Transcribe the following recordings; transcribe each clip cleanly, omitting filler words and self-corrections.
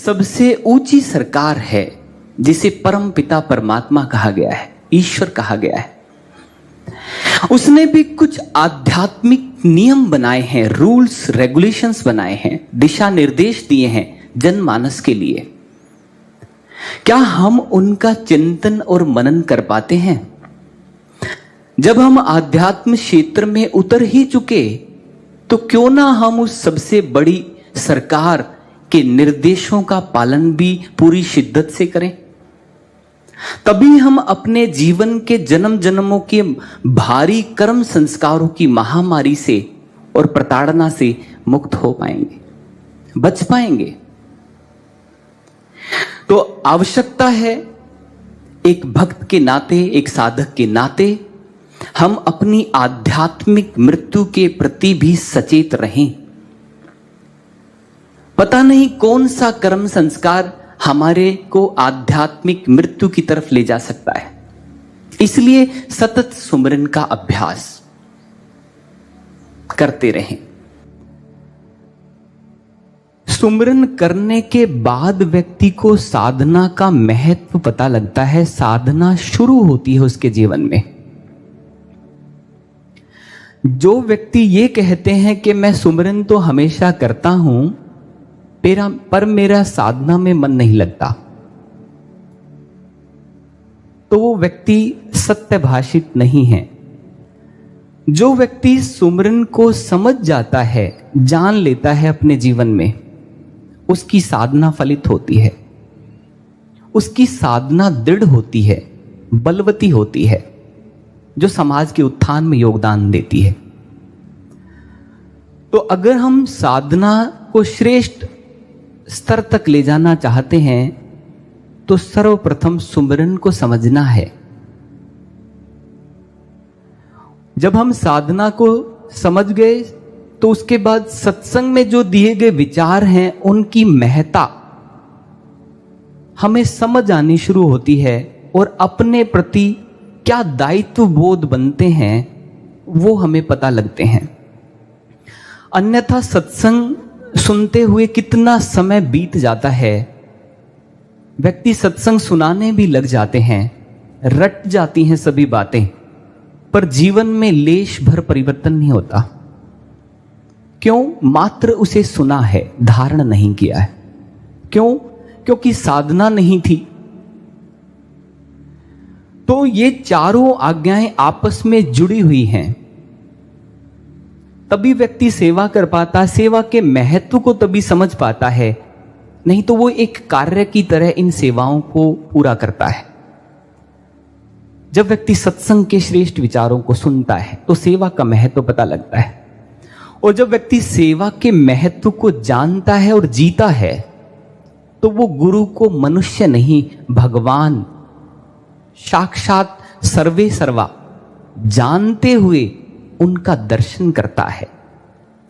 सबसे ऊंची सरकार है जिसे परम पिता परमात्मा कहा गया है, ईश्वर कहा गया है। उसने भी कुछ आध्यात्मिक नियम बनाए हैं, रूल्स रेगुलेशंस बनाए हैं, दिशा निर्देश दिए हैं जनमानस के लिए। क्या हम उनका चिंतन और मनन कर पाते हैं? जब हम आध्यात्म क्षेत्र में उतर ही चुके तो क्यों ना हम उस सबसे बड़ी सरकार के निर्देशों का पालन भी पूरी शिद्दत से करें। तभी हम अपने जीवन के जन्म जन्मों के भारी कर्म संस्कारों की महामारी से और प्रताड़ना से मुक्त हो पाएंगे, बच पाएंगे। तो आवश्यकता है एक भक्त के नाते, एक साधक के नाते हम अपनी आध्यात्मिक मृत्यु के प्रति भी सचेत रहें। पता नहीं कौन सा कर्म संस्कार हमारे को आध्यात्मिक मृत्यु की तरफ ले जा सकता है। इसलिए सतत सुमिरन का अभ्यास करते रहें। सुमिरन करने के बाद व्यक्ति को साधना का महत्व पता लगता है, साधना शुरू होती है उसके जीवन में। जो व्यक्ति ये कहते हैं कि मैं सुमिरन तो हमेशा करता हूं पर मेरा साधना में मन नहीं लगता, तो वो व्यक्ति सत्यभाषित नहीं है। जो व्यक्ति सुमिरन को समझ जाता है, जान लेता है अपने जीवन में, उसकी साधना फलित होती है, उसकी साधना दृढ़ होती है, बलवती होती है, जो समाज के उत्थान में योगदान देती है। तो अगर हम साधना को श्रेष्ठ स्तर तक ले जाना चाहते हैं तो सर्वप्रथम सुमिरन को समझना है। जब हम साधना को समझ गए तो उसके बाद सत्संग में जो दिए गए विचार हैं उनकी महत्ता हमें समझ आनी शुरू होती है और अपने प्रति क्या दायित्व बोध बनते हैं वो हमें पता लगते हैं। अन्यथा सत्संग सुनते हुए कितना समय बीत जाता है, व्यक्ति सत्संग सुनाने भी लग जाते हैं, रट जाती हैं सभी बातें, पर जीवन में लेश भर परिवर्तन नहीं होता। क्यों? मात्र उसे सुना है, धारण नहीं किया है। क्यों? क्योंकि साधना नहीं थी। तो ये चारों आज्ञाएं आपस में जुड़ी हुई हैं, तभी व्यक्ति सेवा कर पाता, सेवा के महत्व को तभी समझ पाता है, नहीं तो वो एक कार्य की तरह इन सेवाओं को पूरा करता है। जब व्यक्ति सत्संग के श्रेष्ठ विचारों को सुनता है तो सेवा का महत्व पता लगता है, और जब व्यक्ति सेवा के महत्व को जानता है और जीता है तो वो गुरु को मनुष्य नहीं, भगवान साक्षात सर्वे सर्वा जानते हुए उनका दर्शन करता है।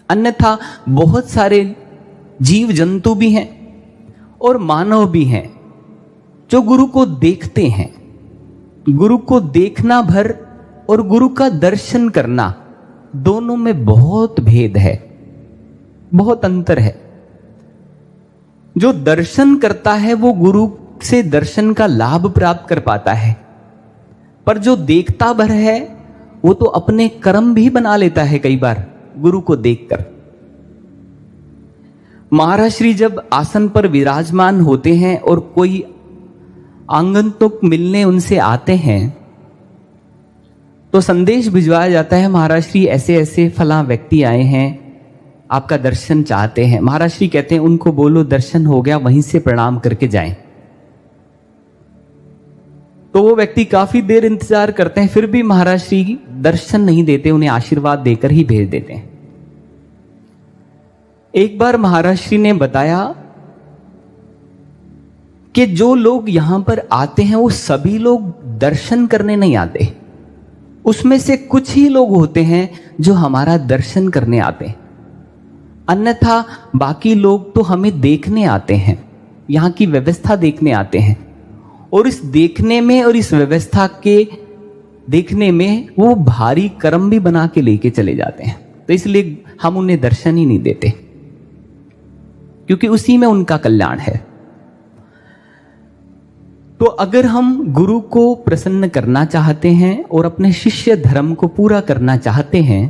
अन्यथा बहुत सारे जीव जंतु भी हैं और मानव भी हैं जो गुरु को देखते हैं। गुरु को देखना भर और गुरु का दर्शन करना, दोनों में बहुत भेद है, बहुत अंतर है। जो दर्शन करता है वो गुरु से दर्शन का लाभ प्राप्त कर पाता है, पर जो देखता भर है वो तो अपने कर्म भी बना लेता है कई बार गुरु को देखकर। महाराज श्री जब आसन पर विराजमान होते हैं और कोई आगंतुक मिलने उनसे आते हैं तो संदेश भिजवाया जाता है, महाराज श्री ऐसे ऐसे फला व्यक्ति आए हैं, आपका दर्शन चाहते हैं। महाराज श्री कहते हैं उनको बोलो दर्शन हो गया, वहीं से प्रणाम करके जाएं। तो वो व्यक्ति काफी देर इंतजार करते हैं, फिर भी महाराज श्री दर्शन नहीं देते, उन्हें आशीर्वाद देकर ही भेज देते हैं। एक बार महाराज श्री ने बताया कि जो लोग यहां पर आते हैं वो सभी लोग दर्शन करने नहीं आते, उसमें से कुछ ही लोग होते हैं जो हमारा दर्शन करने आते हैं, अन्यथा बाकी लोग तो हमें देखने आते हैं, यहाँ की व्यवस्था देखने आते हैं, और इस देखने में और इस व्यवस्था के देखने में वो भारी कर्म भी बना के लेके चले जाते हैं। तो इसलिए हम उन्हें दर्शन ही नहीं देते, क्योंकि उसी में उनका कल्याण है। तो अगर हम गुरु को प्रसन्न करना चाहते हैं और अपने शिष्य धर्म को पूरा करना चाहते हैं,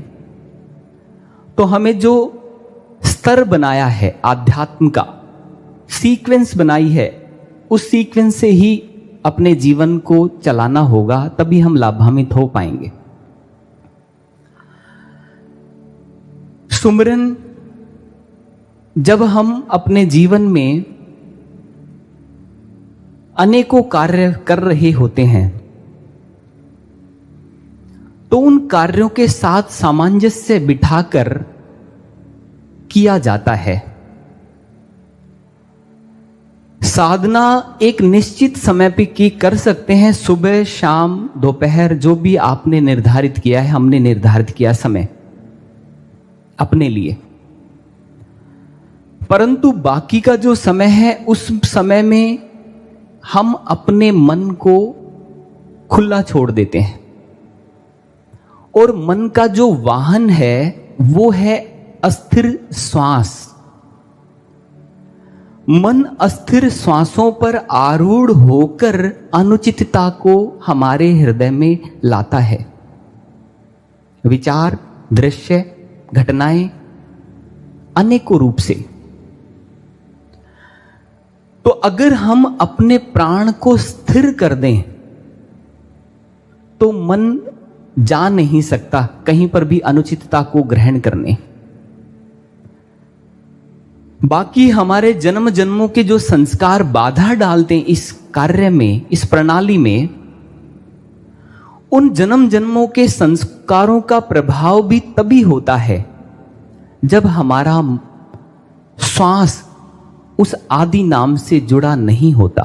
तो हमें जो स्तर बनाया है आध्यात्म का, सीक्वेंस बनाई है, उस सीक्वेंस से ही अपने जीवन को चलाना होगा, तभी हम लाभान्वित हो पाएंगे। सुमिरन जब हम अपने जीवन में अनेकों कार्य कर रहे होते हैं, तो उन कार्यों के साथ सामंजस्य बिठाकर किया जाता है। साधना एक निश्चित समय पे की कर सकते हैं, सुबह शाम दोपहर, जो भी आपने निर्धारित किया है। हमने निर्धारित किया समय अपने लिए, परंतु बाकी का जो समय है, उस समय में हम अपने मन को खुला छोड़ देते हैं, और मन का जो वाहन है वो है अस्थिर श्वास। मन अस्थिर श्वासों पर आरूढ़ होकर अनुचितता को हमारे हृदय में लाता है। विचार, दृश्य, घटनाएं अनेकों रूप से। तो अगर हम अपने प्राण को स्थिर कर दें, तो मन जा नहीं सकता कहीं पर भी अनुचितता को ग्रहण करने। बाकी हमारे जन्म जन्मों के जो संस्कार बाधा डालते हैं इस कार्य में, इस प्रणाली में, उन जन्म जन्मों के संस्कारों का प्रभाव भी तभी होता है जब हमारा श्वास उस आदि नाम से जुड़ा नहीं होता।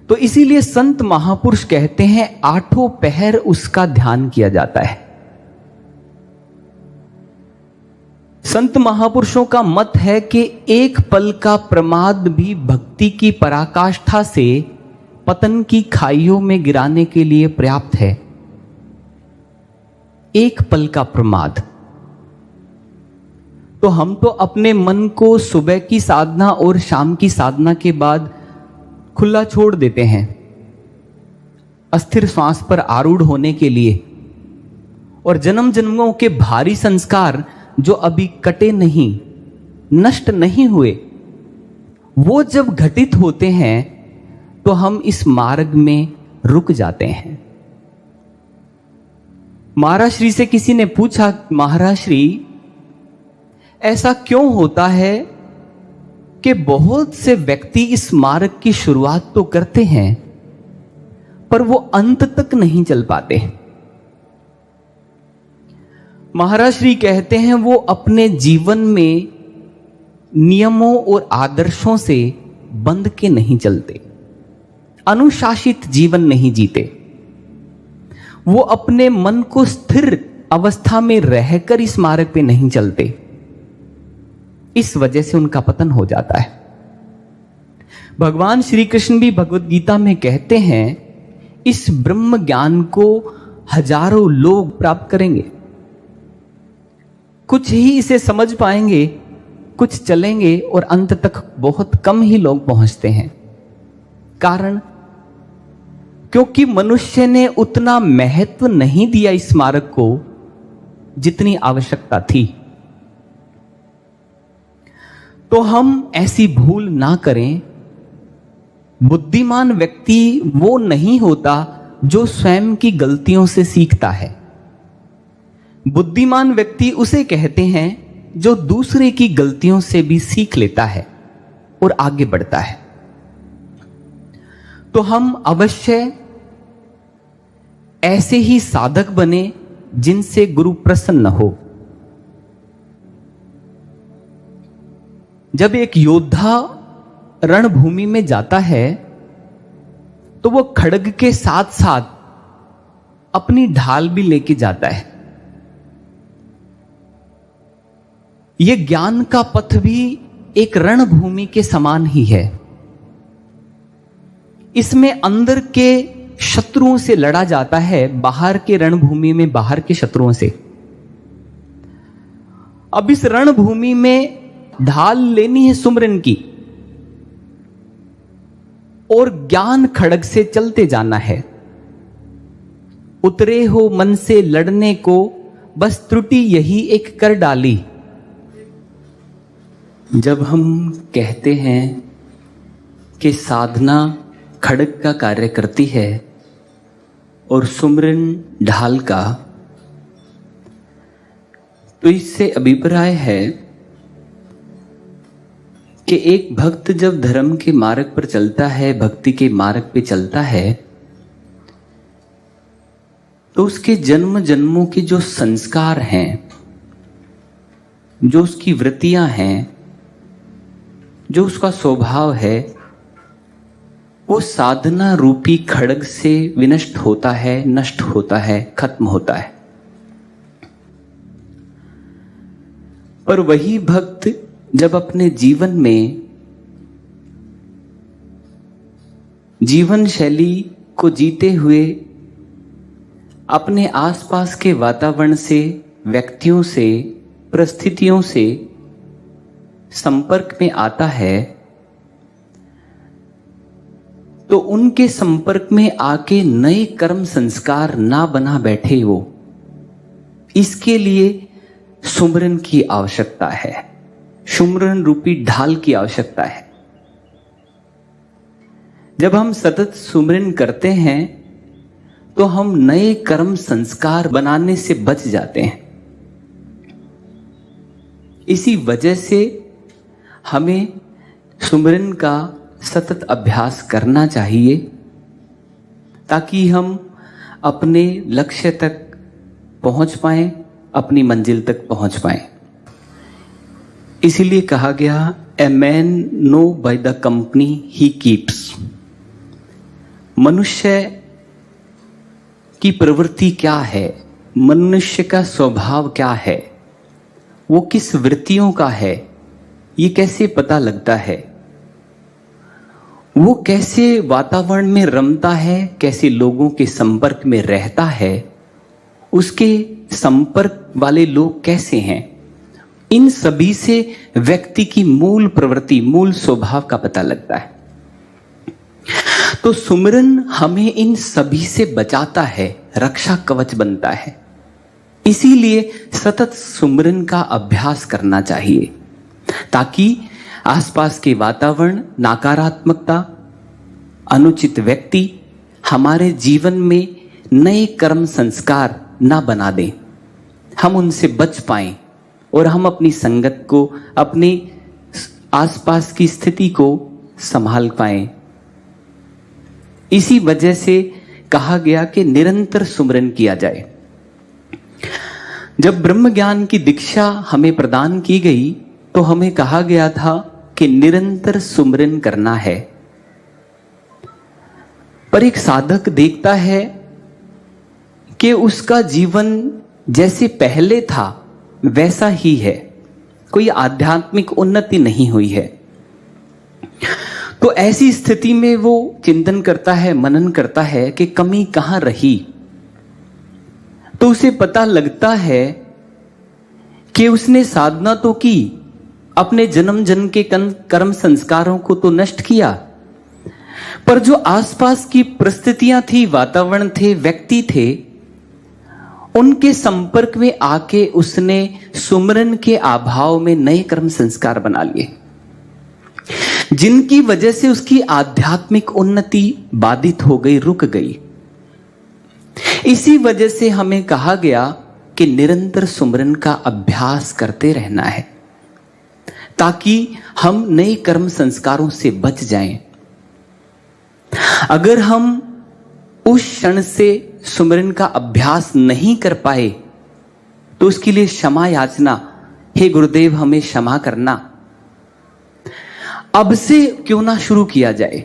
तो इसीलिए संत महापुरुष कहते हैं, आठों पहर उसका ध्यान किया जाता है। संत महापुरुषों का मत है कि एक पल का प्रमाद भी भक्ति की पराकाष्ठा से पतन की खाइयों में गिराने के लिए पर्याप्त है। एक पल का प्रमाद। तो हम तो अपने मन को सुबह की साधना और शाम की साधना के बाद खुला छोड़ देते हैं अस्थिर श्वास पर आरूढ़ होने के लिए, और जन्म जन्मों के भारी संस्कार जो अभी कटे नहीं, नष्ट नहीं हुए, वो जब घटित होते हैं तो हम इस मार्ग में रुक जाते हैं। महाराज श्री से किसी ने पूछा, महाराज श्री ऐसा क्यों होता है कि बहुत से व्यक्ति इस मार्ग की शुरुआत तो करते हैं पर वो अंत तक नहीं चल पाते? महाराज श्री कहते हैं, वो अपने जीवन में नियमों और आदर्शों से बंध के नहीं चलते, अनुशासित जीवन नहीं जीते। वो अपने मन को स्थिर अवस्था में रहकर इस मार्ग पे नहीं चलते। इस वजह से उनका पतन हो जाता है। भगवान श्री कृष्ण भी भगवत गीता में कहते हैं, इस ब्रह्म ज्ञान को हजारों लोग प्राप्त करेंगे, कुछ ही इसे समझ पाएंगे, कुछ चलेंगे, और अंत तक बहुत कम ही लोग पहुंचते हैं। कारण, क्योंकि मनुष्य ने उतना महत्व नहीं दिया इस मार्ग को जितनी आवश्यकता थी। तो हम ऐसी भूल ना करें। बुद्धिमान व्यक्ति वो नहीं होता जो स्वयं की गलतियों से सीखता है। बुद्धिमान व्यक्ति उसे कहते हैं जो दूसरे की गलतियों से भी सीख लेता है और आगे बढ़ता है। तो हम अवश्य ऐसे ही साधक बने जिनसे गुरु प्रसन्न हो। जब एक योद्धा रणभूमि में जाता है तो वो खड्ग के साथ साथ अपनी ढाल भी लेके जाता है। ये ज्ञान का पथ भी एक रणभूमि के समान ही है। इसमें अंदर के शत्रुओं से लड़ा जाता है, बाहर के रणभूमि में बाहर के शत्रुओं से। अब इस रणभूमि में ढाल लेनी है सुमरन की, और ज्ञान खड़ग से चलते जाना है। उतरे हो मन से लड़ने को, बस त्रुटि यही एक कर डाली। जब हम कहते हैं कि साधना खड़ग का कार्य करती है और सुमरन ढाल का, तो इससे अभिप्राय है कि एक भक्त जब धर्म के मार्ग पर चलता है, भक्ति के मार्ग पे चलता है, तो उसके जन्म जन्मों के जो संस्कार हैं, जो उसकी वृत्तियां हैं, जो उसका स्वभाव है, वो साधना रूपी खड़ग से विनष्ट होता है, नष्ट होता है, खत्म होता है। पर वही भक्त जब अपने जीवन में जीवन शैली को जीते हुए अपने आसपास के वातावरण से, व्यक्तियों से, परिस्थितियों से संपर्क में आता है, तो उनके संपर्क में आके नए कर्म संस्कार ना बना बैठे वो, इसके लिए सुमरन की आवश्यकता है, सुमरन रूपी ढाल की आवश्यकता है। जब हम सतत सुमरन करते हैं तो हम नए कर्म संस्कार बनाने से बच जाते हैं। इसी वजह से हमें सुमरन का सतत अभ्यास करना चाहिए, ताकि हम अपने लक्ष्य तक पहुंच पाएं, अपनी मंजिल तक पहुंच पाएं। इसीलिए कहा गया, a man know by the company he keeps. मनुष्य की प्रवृत्ति क्या है, मनुष्य का स्वभाव क्या है, वो किस वृत्तियों का है, ये कैसे पता लगता है, वो कैसे वातावरण में रमता है, कैसे लोगों के संपर्क में रहता है, उसके संपर्क वाले लोग कैसे हैं, इन सभी से व्यक्ति की मूल प्रवृत्ति, मूल स्वभाव का पता लगता है। तो सुमरन हमें इन सभी से बचाता है, रक्षा कवच बनता है। इसीलिए सतत सुमरन का अभ्यास करना चाहिए, ताकि आसपास के वातावरण, नकारात्मकता, अनुचित व्यक्ति हमारे जीवन में नए कर्म संस्कार ना बना दें, हम उनसे बच पाएं और हम अपनी संगत को, अपने आसपास की स्थिति को संभाल पाएं। इसी वजह से कहा गया कि निरंतर सुमरन किया जाए। जब ब्रह्म ज्ञान की दीक्षा हमें प्रदान की गई तो हमें कहा गया था कि निरंतर सुमरन करना है। पर एक साधक देखता है कि उसका जीवन जैसे पहले था वैसा ही है, कोई आध्यात्मिक उन्नति नहीं हुई है। तो ऐसी स्थिति में वो चिंतन करता है, मनन करता है कि कमी कहां रही। तो उसे पता लगता है कि उसने साधना तो की, अपने जन्म जन्म के कर्म संस्कारों को तो नष्ट किया, पर जो आसपास की परिस्थितियां थी, वातावरण थे, व्यक्ति थे, उनके संपर्क में आके उसने सुमरन के अभाव में नए कर्म संस्कार बना लिए, जिनकी वजह से उसकी आध्यात्मिक उन्नति बाधित हो गई, रुक गई। इसी वजह से हमें कहा गया कि निरंतर सुमरन का अभ्यास करते रहना है, ताकि हम नए कर्म संस्कारों से बच जाएं। अगर हम उस क्षण से सुमरन का अभ्यास नहीं कर पाए तो उसके लिए क्षमा याचना, हे गुरुदेव हमें क्षमा करना। अब से क्यों ना शुरू किया जाए,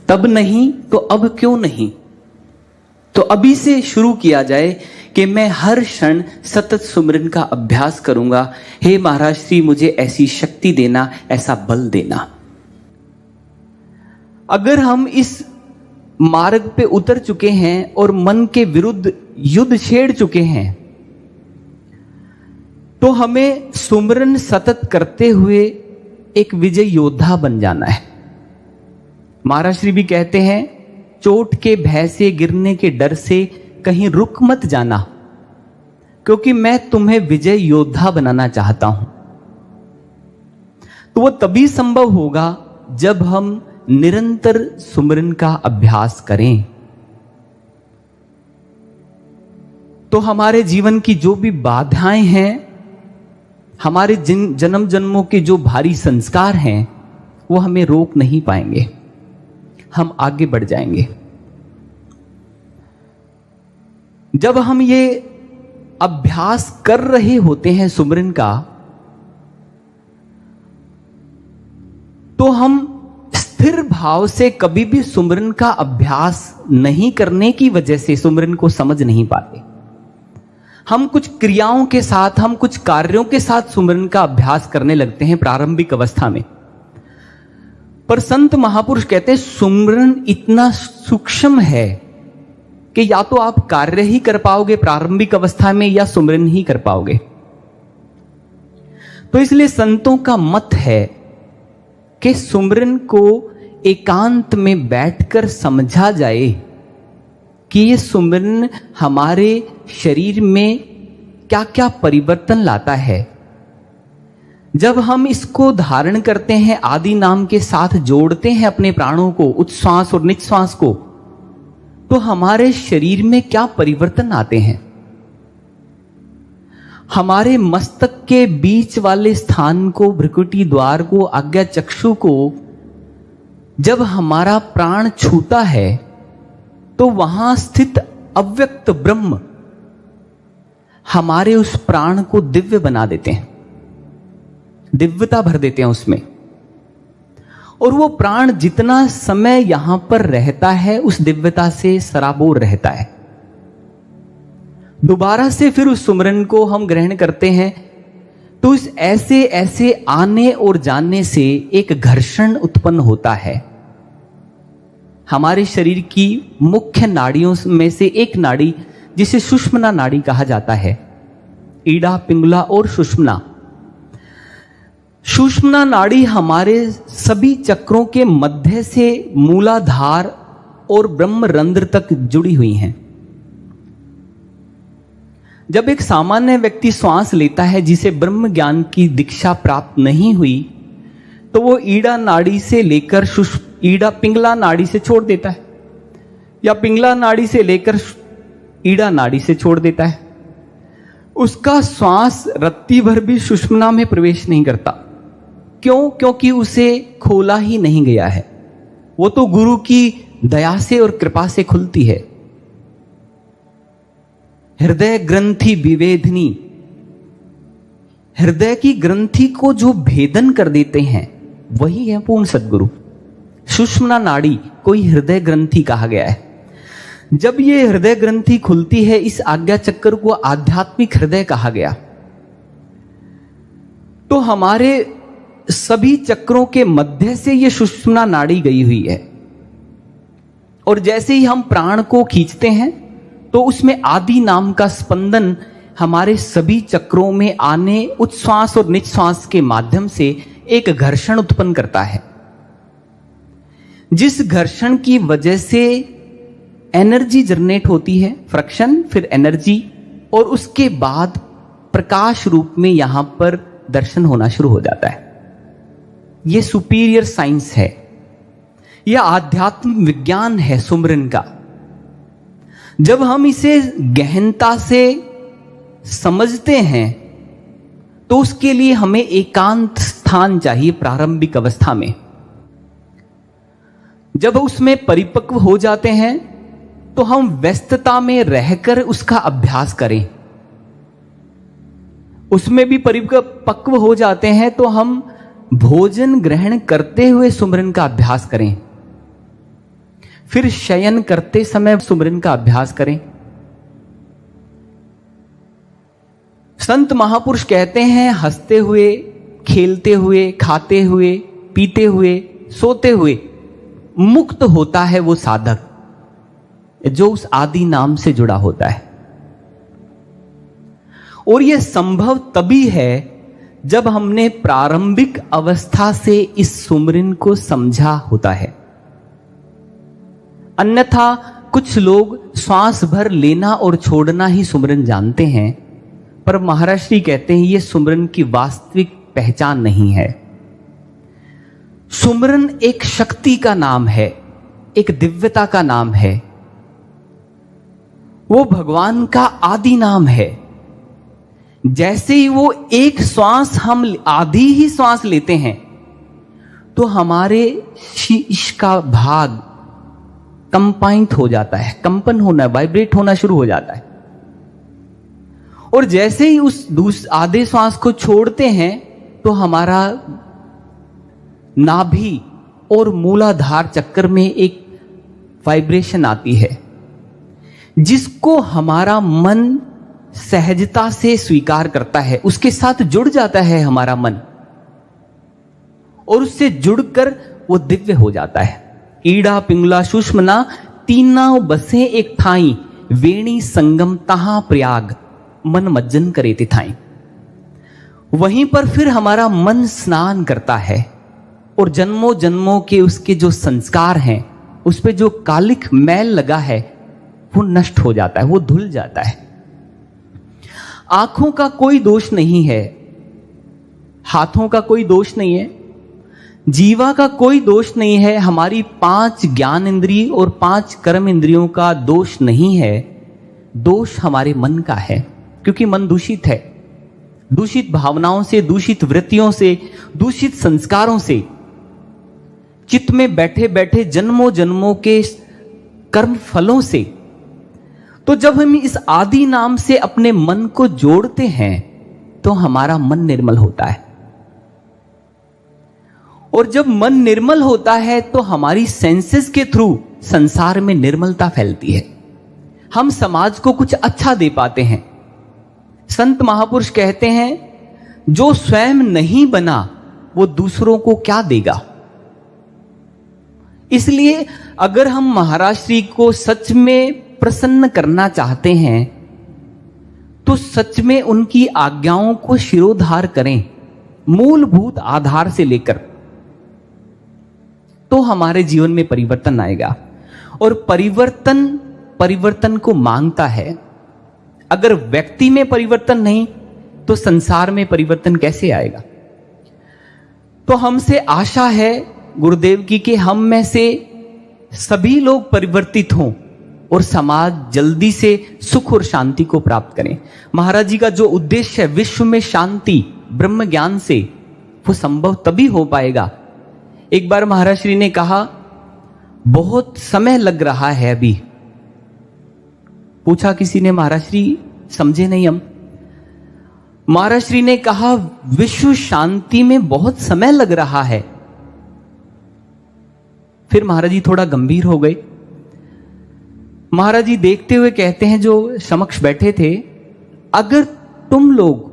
तब नहीं तो अब क्यों नहीं, तो अभी से शुरू किया जाए कि मैं हर क्षण सतत सुमरन का अभ्यास करूंगा। हे महाराज श्री मुझे ऐसी शक्ति देना, ऐसा बल देना। अगर हम इस मार्ग पे उतर चुके हैं और मन के विरुद्ध युद्ध छेड़ चुके हैं, तो हमें सुमरन सतत करते हुए एक विजय योद्धा बन जाना है। महाराज श्री भी कहते हैं, चोट के भय से, गिरने के डर से कहीं रुक मत जाना, क्योंकि मैं तुम्हें विजय योद्धा बनाना चाहता हूं। तो वो तभी संभव होगा जब हम निरंतर सुमिरन का अभ्यास करें। तो हमारे जीवन की जो भी बाधाएं हैं, हमारे जन्म जन्मों के जो भारी संस्कार हैं, वो हमें रोक नहीं पाएंगे, हम आगे बढ़ जाएंगे। जब हम ये अभ्यास कर रहे होते हैं सुमिरन का, तो हम स्थिर भाव से कभी भी सुमिरन का अभ्यास नहीं करने की वजह से सुमिरन को समझ नहीं पाते। हम कुछ क्रियाओं के साथ, हम कुछ कार्यों के साथ सुमिरन का अभ्यास करने लगते हैं प्रारंभिक अवस्था में। पर संत महापुरुष कहते हैं सुमिरन इतना सूक्ष्म है कि या तो आप कार्य ही कर पाओगे प्रारंभिक अवस्था में, या सुमिरन ही कर पाओगे। तो इसलिए संतों का मत है कि सुमिरन को एकांत में बैठकर समझा जाए कि ये सुमिरन हमारे शरीर में क्या क्या परिवर्तन लाता है। जब हम इसको धारण करते हैं, आदि नाम के साथ जोड़ते हैं अपने प्राणों को, उच्छ्वास और निश्वास को, तो हमारे शरीर में क्या परिवर्तन आते हैं। हमारे मस्तक के बीच वाले स्थान को, भ्रुकुटी द्वार को, आज्ञा चक्षु को जब हमारा प्राण छूता है, तो वहां स्थित अव्यक्त ब्रह्म हमारे उस प्राण को दिव्य बना देते हैं, दिव्यता भर देते हैं उसमें। और वो प्राण जितना समय यहां पर रहता है, उस दिव्यता से सराबोर रहता है। दोबारा से फिर उस सुमिरन को हम ग्रहण करते हैं, तो इस ऐसे ऐसे आने और जाने से एक घर्षण उत्पन्न होता है। हमारे शरीर की मुख्य नाड़ियों में से एक नाड़ी, जिसे सुषुम्ना नाड़ी कहा जाता है, ईड़ा, पिंगला और सुषुम्ना। सुषुम्ना नाड़ी हमारे सभी चक्रों के मध्य से मूलाधार और ब्रह्मरंध्र तक जुड़ी हुई हैं। जब एक सामान्य व्यक्ति श्वास लेता है, जिसे ब्रह्म ज्ञान की दीक्षा प्राप्त नहीं हुई, तो वो ईड़ा नाड़ी से लेकर ईड़ा पिंगला नाड़ी से छोड़ देता है, या पिंगला नाड़ी से लेकर ईड़ा नाड़ी से छोड़ देता है। उसका श्वास रत्ती भर भी सुषुम्ना में प्रवेश नहीं करता। क्यों? क्योंकि उसे खोला ही नहीं गया है। वो तो गुरु की दया से और कृपा से खुलती है। हृदय ग्रंथि विवेधनी, हृदय की ग्रंथि को जो भेदन कर देते हैं, वही है पूर्ण सद्गुरु। सुषुम्ना नाड़ी को ही हृदय ग्रंथि कहा गया है। जब ये हृदय ग्रंथि खुलती है, इस आज्ञा चक्र को आध्यात्मिक हृदय कहा गया। तो हमारे सभी चक्रों के मध्य से ये सुषुम्ना नाड़ी गई हुई है, और जैसे ही हम प्राण को खींचते हैं, तो उसमें आदि नाम का स्पंदन हमारे सभी चक्रों में आने, उच्छ्वास और निश्वास के माध्यम से एक घर्षण उत्पन्न करता है। जिस घर्षण की वजह से एनर्जी जनरेट होती है, फ्रिक्शन, फिर एनर्जी, और उसके बाद प्रकाश रूप में यहां पर दर्शन होना शुरू हो जाता है। यह सुपीरियर साइंस है, यह आध्यात्म विज्ञान है सुमिरन का। जब हम इसे गहनता से समझते हैं, तो उसके लिए हमें एकांत स्थान चाहिए प्रारंभिक अवस्था में। जब उसमें परिपक्व हो जाते हैं, तो हम व्यस्तता में रहकर उसका अभ्यास करें। उसमें भी परिपक्व हो जाते हैं, तो हम भोजन ग्रहण करते हुए सुमिरन का अभ्यास करें, फिर शयन करते समय सुमिरन का अभ्यास करें। संत महापुरुष कहते हैं, हंसते हुए, खेलते हुए, खाते हुए, पीते हुए, सोते हुए मुक्त होता है वो साधक जो उस आदि नाम से जुड़ा होता है। और यह संभव तभी है जब हमने प्रारंभिक अवस्था से इस सुमिरन को समझा होता है। अन्यथा कुछ लोग श्वास भर लेना और छोड़ना ही सुमरन जानते हैं, पर महाराज श्री कहते हैं ये सुमरन की वास्तविक पहचान नहीं है। सुमरन एक शक्ति का नाम है, एक दिव्यता का नाम है, वो भगवान का आदि नाम है। जैसे ही वो एक श्वास हम आधी ही श्वास लेते हैं तो हमारे शीश का भाग कंपाइंट हो जाता है, कंपन होना, वाइब्रेट होना शुरू हो जाता है। और जैसे ही उस आधे श्वास को छोड़ते हैं तो हमारा नाभि और मूलाधार चक्कर में एक वाइब्रेशन आती है, जिसको हमारा मन सहजता से स्वीकार करता है, उसके साथ जुड़ जाता है हमारा मन, और उससे जुड़कर वो दिव्य हो जाता है। ईड़ा पिंगला सुषमना तीना बसे एक ठाई, वेणी संगम तहां प्रयाग, मन मज्जन करे तिथाई। वहीं पर फिर हमारा मन स्नान करता है और जन्मों जन्मों के उसके जो संस्कार हैं, उस पे जो कालिक मैल लगा है वो नष्ट हो जाता है, वो धुल जाता है। आंखों का कोई दोष नहीं है, हाथों का कोई दोष नहीं है, जीवा का कोई दोष नहीं है, हमारी 5 ज्ञान इंद्रिय और 5 कर्म इंद्रियों का दोष नहीं है। दोष हमारे मन का है, क्योंकि मन दूषित है, दूषित भावनाओं से, दूषित वृत्तियों से, दूषित संस्कारों से, चित्त में बैठे बैठे जन्मों जन्मों के कर्म फलों से। तो जब हम इस आदि नाम से अपने मन को जोड़ते हैं तो हमारा मन निर्मल होता है, और जब मन निर्मल होता है तो हमारी सेंसेस के थ्रू संसार में निर्मलता फैलती है, हम समाज को कुछ अच्छा दे पाते हैं। संत महापुरुष कहते हैं जो स्वयं नहीं बना वो दूसरों को क्या देगा। इसलिए अगर हम महाराज श्री को सच में प्रसन्न करना चाहते हैं तो सच में उनकी आज्ञाओं को शिरोधार करें, मूलभूत आधार से लेकर, तो हमारे जीवन में परिवर्तन आएगा। और परिवर्तन को मांगता है। अगर व्यक्ति में परिवर्तन नहीं तो संसार में परिवर्तन कैसे आएगा। तो हमसे आशा है गुरुदेव की कि हम में से सभी लोग परिवर्तित हों और समाज जल्दी से सुख और शांति को प्राप्त करें। महाराज जी का जो उद्देश्य है विश्व में शांति ब्रह्म ज्ञान से, वो संभव तभी हो पाएगा। एक बार महाराज श्री ने कहा बहुत समय लग रहा है अभी। पूछा किसी ने, महाराज श्री समझे नहीं हम। महाराज श्री ने कहा विश्व शांति में बहुत समय लग रहा है। फिर महाराज जी थोड़ा गंभीर हो गए। महाराज जी देखते हुए कहते हैं जो समक्ष बैठे थे, अगर तुम लोग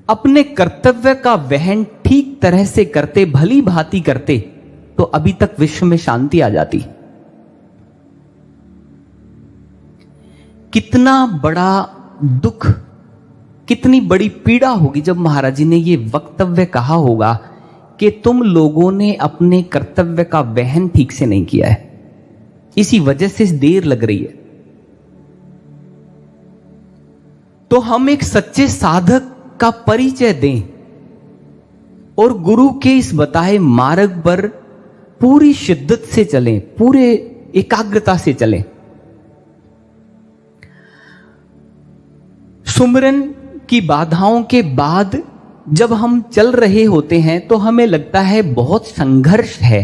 अपने कर्तव्य का वहन ठीक तरह से करते, भली भांति करते, तो अभी तक विश्व में शांति आ जाती। कितना बड़ा दुख, कितनी बड़ी पीड़ा होगी जब महाराज जी ने यह वक्तव्य कहा होगा कि तुम लोगों ने अपने कर्तव्य का वहन ठीक से नहीं किया है, इसी वजह से देर लग रही है। तो हम एक सच्चे साधक का परिचय दें और गुरु के इस बताए मार्ग पर पूरी शिद्दत से चलें, पूरे एकाग्रता से चलें। सुमरन की बाधाओं के बाद जब हम चल रहे होते हैं तो हमें लगता है बहुत संघर्ष है,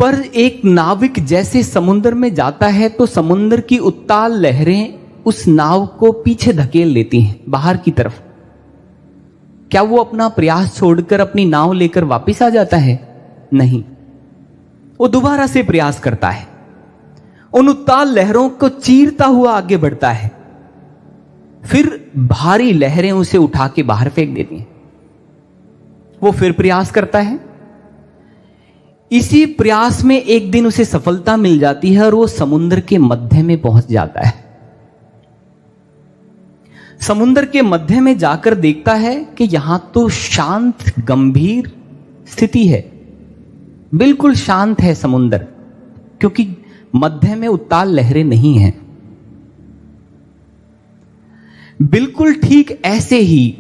पर एक नाविक जैसे समुद्र में जाता है तो समुद्र की उत्ताल लहरें उस नाव को पीछे धकेल लेती हैं बाहर की तरफ। क्या वो अपना प्रयास छोड़कर अपनी नाव लेकर वापस आ जाता है? नहीं, वो दोबारा से प्रयास करता है, उन उत्ताल लहरों को चीरता हुआ आगे बढ़ता है, फिर भारी लहरें उसे उठा के बाहर फेंक देती हैं। वो फिर प्रयास करता है, इसी प्रयास में एक दिन उसे सफलता मिल जाती है और वो समुद्र के मध्य में पहुंच जाता है। समुद्र के मध्य में जाकर देखता है कि यहां तो शांत गंभीर स्थिति है, बिल्कुल शांत है समुंदर, क्योंकि मध्य में उत्ताल लहरें नहीं हैं। बिल्कुल ठीक ऐसे ही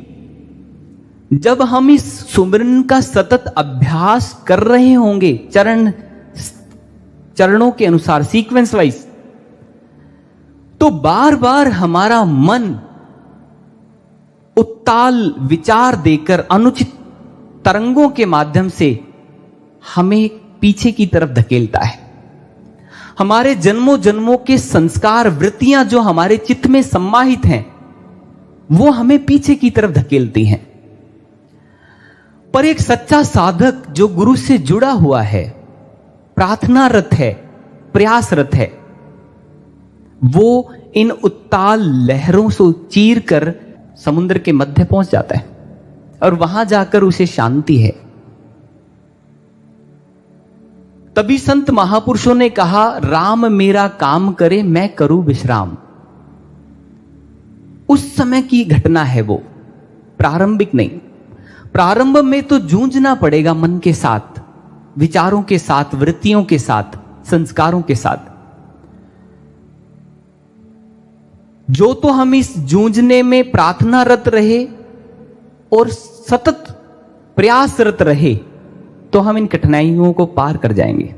जब हम इस सुमिरन का सतत अभ्यास कर रहे होंगे, चरणों के अनुसार, सीक्वेंस वाइज, तो बार बार हमारा मन उत्ताल विचार देकर अनुचित तरंगों के माध्यम से हमें पीछे की तरफ धकेलता है। हमारे जन्मों जन्मों के संस्कार, वृत्तियां जो हमारे चित्त में सम्माहित हैं, वो हमें पीछे की तरफ धकेलती हैं। पर एक सच्चा साधक जो गुरु से जुड़ा हुआ है, प्रार्थनारत है, प्रयासरत है, वो इन उत्ताल लहरों से चीर कर समुद्र के मध्य पहुंच जाता है और वहां जाकर उसे शांति है। तभी संत महापुरुषों ने कहा, राम मेरा काम करे मैं करूं विश्राम। उस समय की घटना है वो, प्रारंभिक नहीं। प्रारंभ में तो जूझना पड़ेगा मन के साथ, विचारों के साथ, वृत्तियों के साथ, संस्कारों के साथ। जो तो हम इस जूझने में प्रार्थनारत रहे और सतत प्रयासरत रहे, तो हम इन कठिनाइयों को पार कर जाएंगे।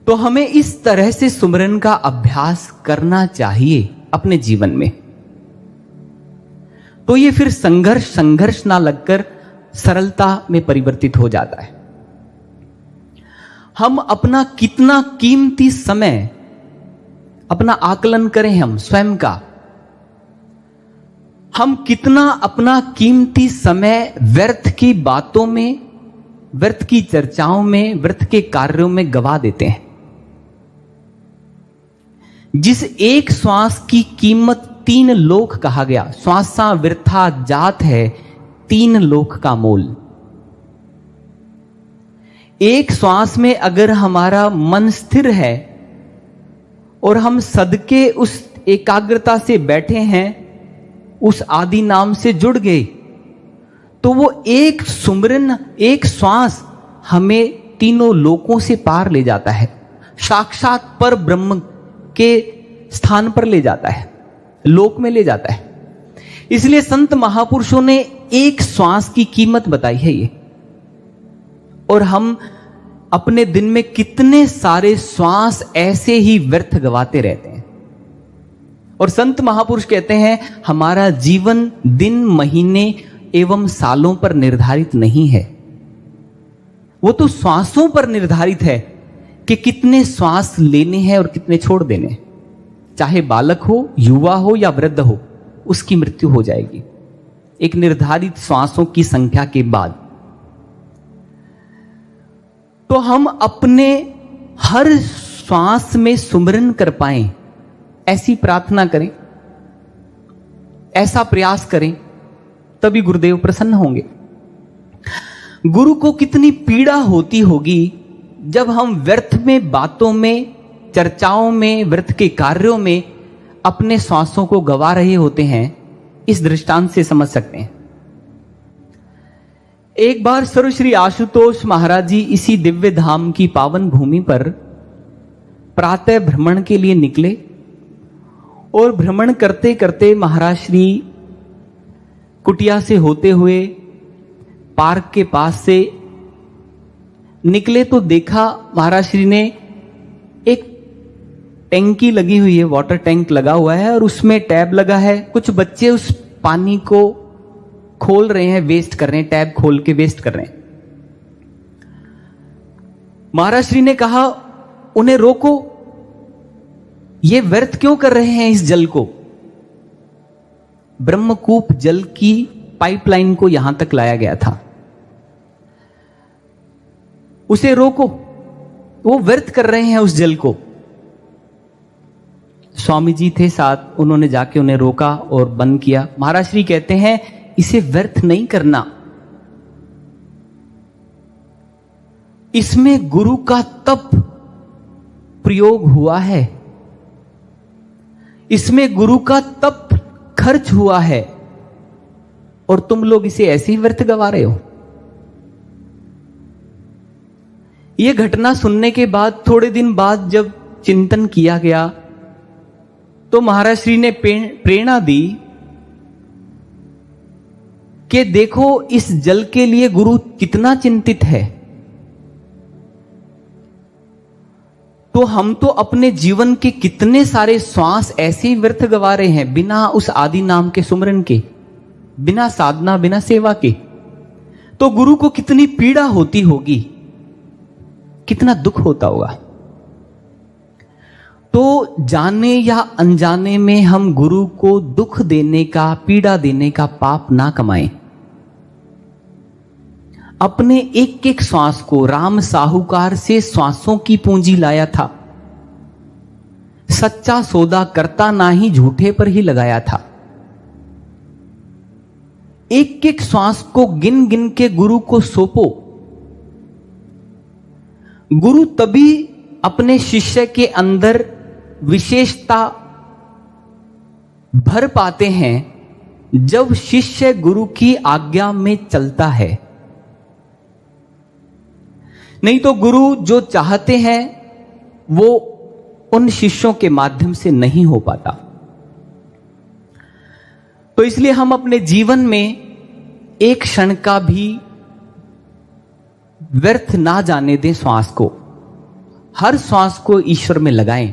तो हमें इस तरह से सुमिरन का अभ्यास करना चाहिए अपने जीवन में। तो ये फिर संघर्ष ना लगकर सरलता में परिवर्तित हो जाता है। हम अपना कितना कीमती समय, अपना आकलन करें हम स्वयं का, हम कितना अपना कीमती समय व्यर्थ की बातों में, व्यर्थ की चर्चाओं में, व्यर्थ के कार्यों में गवा देते हैं। जिस एक श्वास की कीमत 3 लोक कहा गया, श्वासा वृथा जात है 3 लोक का मोल। एक श्वास में अगर हमारा मन स्थिर है और हम सदके उस एकाग्रता से बैठे हैं, उस आदि नाम से जुड़ गए, तो वो एक सुमिरन, एक श्वास हमें 3 लोकों से पार ले जाता है, साक्षात पर ब्रह्म के स्थान पर ले जाता है, लोक में ले जाता है। इसलिए संत महापुरुषों ने एक श्वास की कीमत बताई है ये। और हम अपने दिन में कितने सारे श्वास ऐसे ही व्यर्थ गवाते रहते हैं। और संत महापुरुष कहते हैं, हमारा जीवन दिन, महीने एवं सालों पर निर्धारित नहीं है, वो तो श्वासों पर निर्धारित है कि कितने श्वास लेने हैं और कितने छोड़ देने हैं। चाहे बालक हो, युवा हो या वृद्ध हो, उसकी मृत्यु हो जाएगी एक निर्धारित श्वासों की संख्या के बाद। तो हम अपने हर श्वास में सुमिरन कर पाएं, ऐसी प्रार्थना करें, ऐसा प्रयास करें, तभी गुरुदेव प्रसन्न होंगे। गुरु को कितनी पीड़ा होती होगी जब हम व्यर्थ में, बातों में, चर्चाओं में, व्यर्थ के कार्यों में अपने श्वासों को गवा रहे होते हैं। इस दृष्टांत से समझ सकते हैं। एक बार सर्वश्री आशुतोष महाराज जी इसी दिव्य धाम की पावन भूमि पर प्रातः भ्रमण के लिए निकले और भ्रमण करते करते महाराज श्री कुटिया से होते हुए पार्क के पास से निकले तो देखा महाराज श्री ने एक टैंकी लगी हुई है, वाटर टैंक लगा हुआ है और उसमें टैब लगा है। कुछ बच्चे उस पानी को खोल रहे हैं, वेस्ट कर रहे हैं, टैब खोल के वेस्ट कर रहे हैं। महाराज श्री ने कहा, उन्हें रोको, ये व्यर्थ क्यों कर रहे हैं इस जल को। ब्रह्मकूप जल की पाइपलाइन को यहां तक लाया गया था, उसे रोको, वो व्यर्थ कर रहे हैं उस जल को। स्वामी जी थे साथ, उन्होंने जाके उन्हें रोका और बंद किया। महाराज श्री कहते हैं, इसे व्यर्थ नहीं करना, इसमें गुरु का तप प्रयोग हुआ है, इसमें गुरु का तप खर्च हुआ है और तुम लोग इसे ऐसे ही व्यर्थ गवा रहे हो। यह घटना सुनने के बाद थोड़े दिन बाद जब चिंतन किया गया तो महाराज श्री ने प्रेरणा दी कि देखो इस जल के लिए गुरु कितना चिंतित है, तो हम तो अपने जीवन के कितने सारे श्वास ऐसे ही व्यर्थ गवा रहे हैं बिना उस आदि नाम के सुमरन के, बिना साधना, बिना सेवा के। तो गुरु को कितनी पीड़ा होती होगी, कितना दुख होता होगा। तो जाने या अनजाने में हम गुरु को दुख देने का, पीड़ा देने का पाप ना कमाएं। अपने एक एक श्वास को राम साहूकार से श्वासों की पूंजी लाया था, सच्चा सौदा करता ना ही झूठे पर ही लगाया था। एक एक श्वास को गिन गिन के गुरु को सौंपो। गुरु तभी अपने शिष्य के अंदर विशेषता भर पाते हैं जब शिष्य गुरु की आज्ञा में चलता है। नहीं तो गुरु जो चाहते हैं वो उन शिष्यों के माध्यम से नहीं हो पाता। तो इसलिए हम अपने जीवन में एक क्षण का भी व्यर्थ ना जाने दें। श्वास को, हर श्वास को ईश्वर में लगाएं।